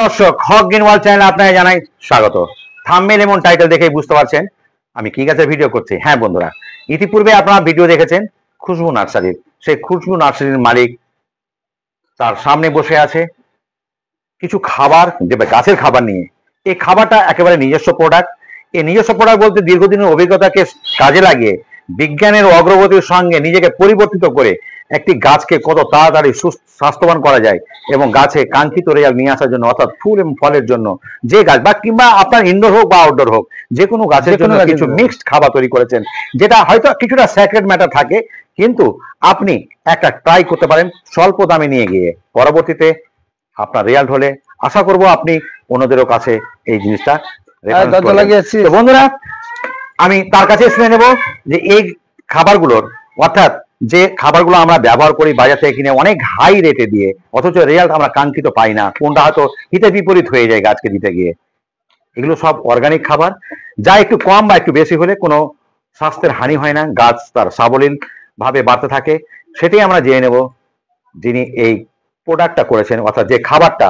দর্শক হক গ্রিনওয়াল চ্যানেলে আপনাকে জানাই স্বাগত। থাম্বনেল এবং টাইটেল দেখেই বুঝতে পারছেন আমি কি গাছের ভিডিও করছি। হ্যাঁ বন্ধুরা, ইতিপূর্বে আপনারা ভিডিও দেখেছেন খুশবু নার্সারির। সেই খুশবু নার্সারির মালিক তার সামনে বসে আছে কিছু খাবার, যে গাছের খাবার নিয়ে। এই খাবারটা একেবারে নিজস্ব প্রোডাক্ট। এই নিজস্ব প্রোডাক্ট বলতে দীর্ঘদিনের অভিজ্ঞতাকে কাজে লাগিয়ে বিজ্ঞানের অগ্রগতির সঙ্গে নিজেকে পরিবর্তিত করে একটি গাছকে কত তাড়াতাড়ি স্বাস্থ্যবান করা যায় এবং গাছে কাঙ্ক্ষিত রেজাল্ট নিয়ে আসার জন্য, অর্থাৎ ফুল এবং ফলের জন্য যে গাছ বা কিংবা আপনার ইনডোর হোক বা আউটডোর হোক, যে কোনো গাছের জন্য কিছু মিক্সড খাবার তৈরি করেছেন, যেটা হয়তো কিছুটা সিক্রেট ম্যাটার থাকে, কিন্তু আপনি একটা ট্রাই করতে পারেন স্বল্প দামে নিয়ে গিয়ে। পরবর্তীতে আপনার রেজাল্ট হলে আশা করব আপনি অন্যদেরও কাছে এই জিনিসটা লাগিয়েছি। বন্ধুরা, আমি তার কাছে শুনে নেব যে এই খাবারগুলোর, অর্থাৎ যে খাবারগুলো আমরা ব্যবহার করি বাজার থেকে কিনে অনেক হাই রেটে দিয়ে, অথচ রেজাল্ট আমরা কাঙ্ক্ষিত পাই না, কোনটা হয়তো হিতে বিপরীত হয়ে যায় গাছকে দিতে গিয়ে। এগুলো সব অর্গানিক খাবার, যা একটু কম বা একটু বেশি হলে কোনো স্বাস্থ্যের হানি হয় না, গাছ তার সাবলীল ভাবে বাড়তে থাকে। সেটাই আমরা জেনে নেব যিনি এই প্রোডাক্টটা করেছেন, অর্থাৎ যে খাবারটা।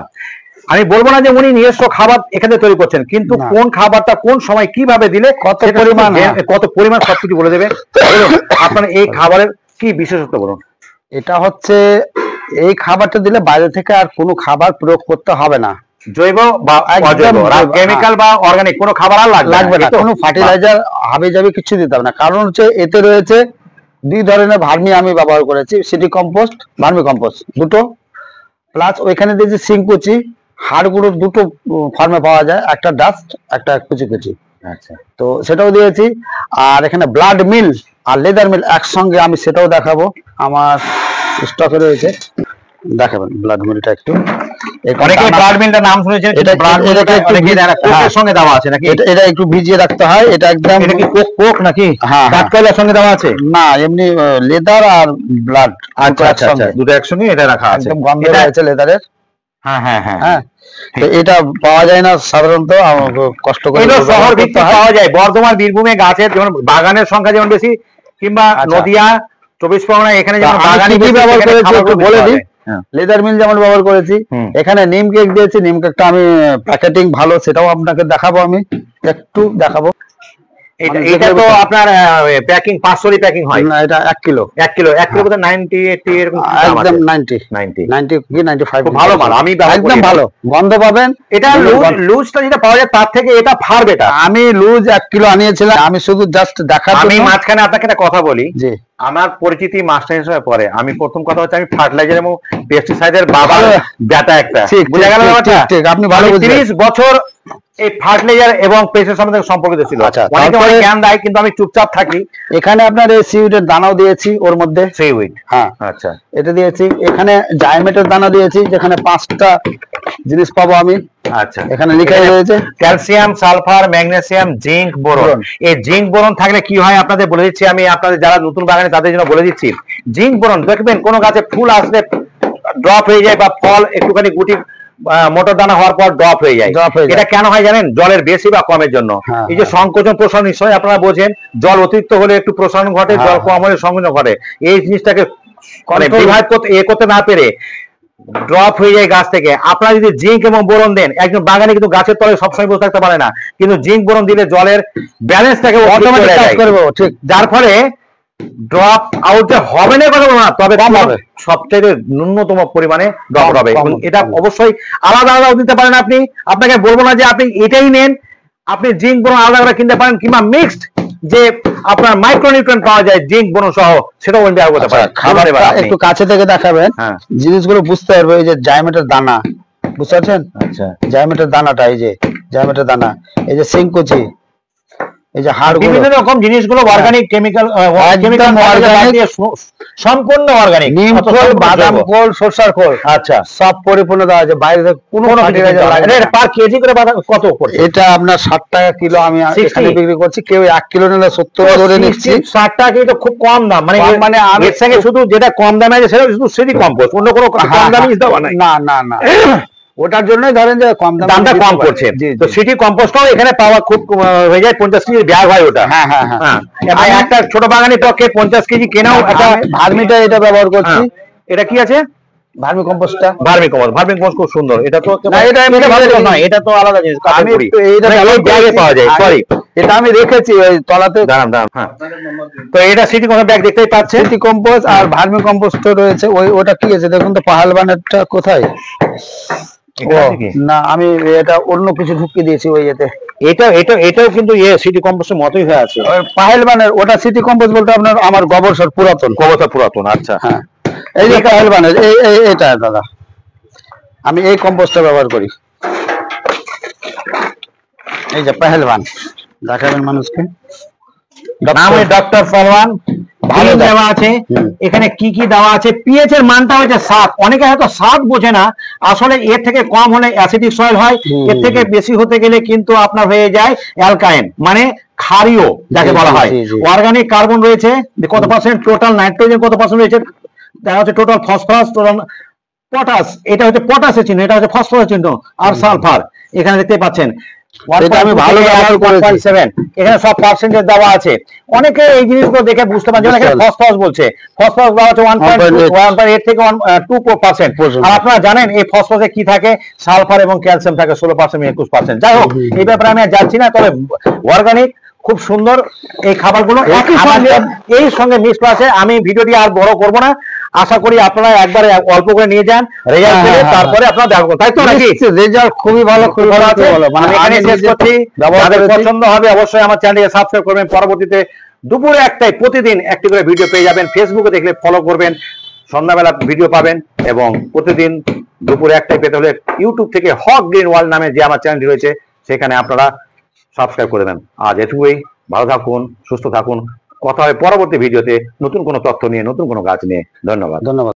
আমি বলবো না যে উনি নিজস্ব খাবার এখানে তৈরি করছেন, কিন্তু কোন খাবারটা কোন সময় কিভাবে দিলে কত পরিমাণ সবকিছু বলে দেবে। আপনার এই খাবারের কি বিশেষত্ব বলুন। এটা হচ্ছে এই খাবারটা দিলে বাইরে থেকে আর কোনো খাবার প্রয়োগ করতে হবে না। জৈব বা অজৈব, কেমিক্যাল বা অর্গানিক কোনো খাবার আর লাগবে না, কোনো ফার্টিলাইজার হাবি যাবে কিছু দিতে হবে না। কারণ হচ্ছে এতে রয়েছে দুই ধরনের ভার্মি আমি ব্যবহার করেছি, সিটি কম্পোস্ট, ভার্মি কম্পোস্ট দুটো, প্লাস ওইখানে দিয়েছি সিংকুচি, হাড়গুলো দুটো ফার্মে পাওয়া যায়, একটা ডাস্ট একটা কুচি কুচি। আচ্ছা, তো সেটাও দিয়েছি। আর এখানে ব্লাড মিল আর লেদার মিল একসঙ্গে আমি সেটাও দেখাবো, আমার স্টকে রয়েছে, দেখাবেন ব্লাড মিলটা একটু। অনেকে ব্লাড মিলটার নাম শুনেছেন, এটা ব্লাড মিলটা অনেকে জানে কোকের সঙ্গে দেওয়া আছে নাকি? এটা একটু ভিজিয়ে রাখতে হয়, এটা একদম। এটা কি কোক নাকি? হ্যাঁ, কাঠকয়লার সঙ্গে দেওয়া আছে না, এমনি লেদার আর ব্লাড। আচ্ছা আচ্ছা, দুটো একসঙ্গে এটা রাখা আছে, একদম গন্ধ রয়েছে লেদারের। হ্যাঁ হ্যাঁ হ্যাঁ হ্যাঁ, এটা পাওয়া যায় না সাধারণত, কষ্ট করে শহর ভিত্তিক পাওয়া যায়। বর্ধমান, বীরভূমে গাছের যেমন বাগানের সংখ্যা যেমন বেশি, কিংবা নদিয়া, 24 পরগনা, এখানে যেমন বাগানি ব্যবহার করেছি একটু বলে দিই। লেদার মিল যেমন ব্যবহার করেছি, এখানে নিম কেক দিয়েছি। নিম কেকটা আমি প্যাকেটিং ভালো, সেটাও আপনাকে দেখাবো, আমি একটু দেখাবো। এটা তো আপনার প্যাকিং 500 প্যাকিং হয় না, এটা 1 কিলো বোধহয় 90 80 এরকম, একদম 90 কি 95। ভালো মাল, আমি একদম ভালো গন্ধ পাবেন। এটা লুজটা যেটা পাওয়া যায় তার থেকে এটা ফার বেটার। আমি লুজ 1 কিলো আনিয়েছিলাম, আমি শুধু জাস্ট দেখার জন্য। আমি মাঝখানে আপনাকে একটা কথা বলি, যে আমার পরিচিতি মাস্টার হিসেবে পরে আমি প্রথম কথা হচ্ছে আমি ফার্টিলাইজার এবং পেস্টিসাইডের বাবা বেটা একটা, বুঝা গেল ব্যাপারটা? ঠিক, আপনি ভালো বুঝছেন। 30 বছর এই ফার্টিলাইজার এবং পেস্টিসাইড সম্বন্ধে সম্পর্কিত ছিল। অনেকে অনেক জ্ঞান দেয়, কিন্তু আমি চুপচাপ থাকি। এখানে আপনার এই সিউইডের দানাও দিয়েছি ওর মধ্যে, সিউইড, হ্যাঁ আচ্ছা, এটা দিয়েছি। এখানে জাইমেটের দানা দিয়েছি, যেখানে 5টা জিনিস পাবো আমি। আচ্ছা, এখানে লেখা রয়েছে calcium, sulphur, magnesium, zinc, boron. এই জিঙ্ক বোরন থাকলে কি হয় আপনাদের বলে দিচ্ছি, আমি আপনাদের যারা নতুন বাগানে তাদের জন্য বলে দিচ্ছি। জিঙ্ক বোরন দেখবেন কোন গাছে ফুল আসলে ড্রপ হয়ে যায়, বা ফল একটুখানি গুটি মোটর দানা হওয়ার পর ড্রপ হয়ে যায়। এটা কেন হয় জানেন? জলের বেশি বা কমের জন্য। এই যে সংকোচন প্রসারণ নিশ্চয়ই আপনারা বোঝেন, জল অতিরিক্ত হলে একটু প্রসারণ ঘটে, জল কম হলে সংকোচন ঘটে। এই জিনিসটাকে বিভাগ করতে না পেরে ড্রপ হয়ে যায় গাছ থেকে। আপনারা যদি জিঙ্ক এবং বোরন দেন, একজন বাগানে কিন্তু গাছের তলায় সবসময় বসে থাকতে পারে না, কিন্তু জিঙ্ক বোরন দিলে জলের ব্যালেন্সটাকে অটোমেটিক করবে, ঠিক, যার ফলে ড্রপ আউট যে হবে না কথা না, তবে কম হবে, সবচেয়ে ন্যূনতম পরিমাণে ড্রপ হবে। এটা অবশ্যই আলাদা আলাদা দিতে পারেন আপনি, আপনাকে বলবো না যে আপনি এটাই নেন, আপনি জিঙ্ক বোরন আলাদা আলাদা কিনতে পারেন, কিংবা মিক্সড যে আপনার মাইক্রোনিউট্রিয়েন্ট পাওয়া যায় জিঙ্ক বোরন সহ, সেটাও ব্যবহার করতে পারেন। খাবার একটু কাছে থেকে দেখাবেন, জিনিসগুলো বুঝতে পারবে। এই যে জাইমেটের দানা, বুঝতে পারছেন? আচ্ছা, জাইমেটের দানাটা, এই যে জাইমেটের দানা, এই যে সিংকুচি, এই যে হাড়, বিভিন্ন রকম জিনিসগুলো অর্গানিক, কেমিক্যাল সম্পূর্ণ অর্গানিক। নিম খোল, বাদাম খোল, সরষার খোল, আচ্ছা, সব পরিপূর্ণ দেওয়া আছে, বাইরে থেকে কোনো ফার্টিলাইজার লাগে না। পার কেজি করে বাদাম কত পড়ছে? এটা আপনার 60 টাকা কিলো আমি এখানে বিক্রি করছি। কেউ 1 কিলো নিলে 70 ধরে নিচ্ছি। 60 টাকা কিলো তো খুব কম দাম, মানে এর সঙ্গে শুধু যেটা কম দামে আছে সেটা শুধু সিটি কম্পোস্ট, অন্য কোনো কম দামি দেওয়া নাই। না না না, ওটার জন্যই ধরেন যে কম দামটা কম করছে। তো সিটি কম্পোস্টটাও এখানে পাওয়া খুব হয়ে যায়, 50 কেজি ব্যাগ হয় ওটা। হ্যাঁ হ্যাঁ হ্যাঁ, একটা ছোট বাগানের পক্ষে 50 কেজি কেনাও একটা। ভার্মিটা এটা ব্যবহার করছি। এটা কি আছে? ভার্মি কম্পোস্টটা ভার্মি কম্পোস্ট খুব সুন্দর। এটা তো না, এটা আমি ভালো রেখেছি। নয়, এটা তো আলাদা জিনিস। আমি একটু এইটা ব্যবহার ব্যাগে করেছি। পাওয়া যায়, সরি এটা আমি রেখেছি ওই তলাতে। দাঁড়ান হ্যাঁ। তো এটা সিটি কম্পোস্ট ব্যাগ দেখতেই পাচ্ছেন। সিটি কম্পোস্ট আর ভার্মি কম্পোস্ট রয়েছে। ওটা কি আছে দেখুন তো, পাহালবানেরটা কোথায়? ও না, আমি এটা অন্য কিছু ঢুকিয়ে দিয়েছি ওই এতে। এটাও কিন্তু সিটি কম্পোস্টের মতোই হয়ে আছে। পাহেলবানের ওটা সিটি কম্পোস্ট বলতে আপনার আমার গোবর সার পুরাতন। আচ্ছা হ্যাঁ, এই যে পাহেলবানের এটা দাদা, আমি এই কম্পোস্টটা ব্যবহার করি। এই যে পাহেলবান, দেখাবেন মানুষকে। নাম ডক্টর ফলওয়ান, ভালো দেওয়া আছে। এখানে কি কি দেওয়া আছে, পিএইচ এর মানটা হচ্ছে 7। অনেকে হয়তো 7 বোঝে না, আসলে এর থেকে কম হলে অ্যাসিডিক সয়েল হয়, এর থেকে বেশি হতে গেলে কিন্তু আপনার হয়ে যায় অ্যালকাইন, মানে ক্ষারীয় যাকে বলা হয়। অর্গানিক কার্বন রয়েছে কত পার্সেন্ট, টোটাল নাইট্রোজেন কত পার্সেন্ট রয়েছে, দেখা হচ্ছে টোটাল ফসফরাস, টোটাল পটাশ, এটা হচ্ছে পটাশের চিহ্ন, এটা হচ্ছে ফসফরাসের চিহ্ন, আর সালফার এখানে দেখতে পাচ্ছেন। আমি ভালো ব্যবহার করেছি। এখানে সব পার্সেন্টেজ দেওয়া আছে। অনেকে এই জিনিসগুলো দেখে বুঝতে পারছে না, এখানে ফসফরাস বলছে, ফসফরাস দেওয়া আছে 1.8 থেকে 2%। আর আপনারা জানেন এই ফসফরাসে কি থাকে, সালফার এবং ক্যালসিয়াম থাকে 16%, 21%। যাই হোক, এই ব্যাপারে আমি আর যাচ্ছি না। তবে অর্গানিক খুব সুন্দর এই খাবারগুলো, এই সঙ্গে মিক্স আছে। আমি ভিডিওটি আর বড় করব না, আশা করি আপনারা একবারে অল্প করে নিয়ে যান, রেজাল্ট পেলে তারপরে আপনারা দেখা করুন, তাই তো নাকি? রেজাল্ট খুবই ভালো আছে। মানে এখানে শেষ করছি। যাদের পছন্দ হবে অবশ্যই আমার চ্যানেলকে সাবস্ক্রাইব করবেন। পরবর্তীতে দুপুরে একটাই প্রতিদিন একটি করে ভিডিও পেয়ে যাবেন। ফেসবুকে দেখলে ফলো করবেন, সন্ধ্যাবেলা ভিডিও পাবেন। এবং প্রতিদিন দুপুরে একটাই পেতে হলে ইউটিউব থেকে হক গ্রিন ওয়ার্ল্ড নামে যে আমার চ্যানেলটি রয়েছে সেখানে আপনারা সাবস্ক্রাইব করে দেন। আজ এটুকুই, ভালো থাকুন, সুস্থ থাকুন। কথা হয় পরবর্তী ভিডিওতে নতুন কোনো তথ্য নিয়ে, নতুন কোনো গাছ নিয়ে। ধন্যবাদ।